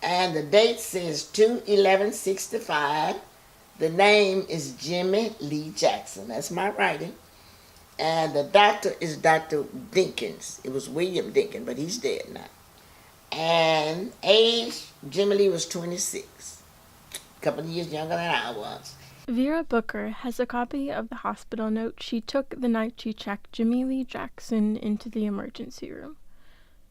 And the date says 2/11/65. The name is Jimmy Lee Jackson. That's my writing. And the doctor is Dr. Dinkins. It was William Dinkins, but he's dead now. And age, Jimmy Lee was 26. A couple of years younger than I was. Vera Booker has a copy of the hospital note she took the night she checked Jimmy Lee Jackson into the emergency room.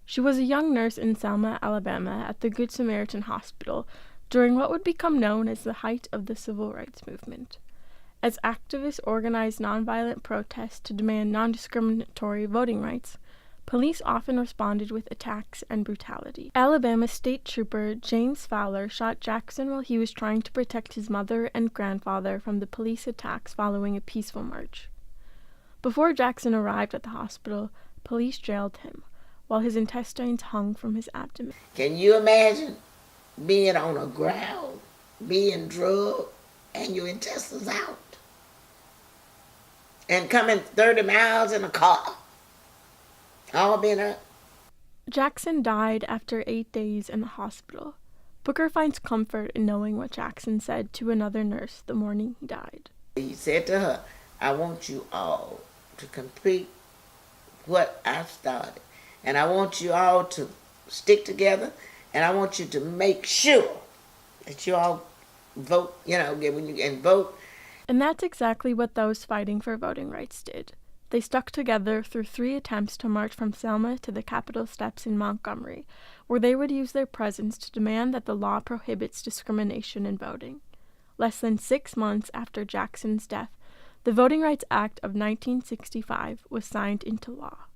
She was a young nurse in Selma, Alabama, at the Good Samaritan Hospital during what would become known as the height of the civil rights movement. As activists organized nonviolent protests to demand non-discriminatory voting rights, police often responded with attacks and brutality. Alabama State Trooper James Fowler shot Jackson while he was trying to protect his mother and grandfather from the police attacks following a peaceful march. Before Jackson arrived at the hospital, police jailed him, while his intestines hung from his abdomen. Can you imagine being on the ground, being drugged, and your intestines out? And coming 30 miles in a car? All been up. Jackson died after 8 days in the hospital. Booker finds comfort in knowing what Jackson said to another nurse the morning he died. He said to her, I want you all to complete what I started. And I want you all to stick together, and I want you to make sure that you all vote, when you and vote. And that's exactly what those fighting for voting rights did. They stuck together through 3 attempts to march from Selma to the Capitol steps in Montgomery, where they would use their presence to demand that the law prohibits discrimination in voting. Less than 6 months after Jackson's death, the Voting Rights Act of 1965 was signed into law.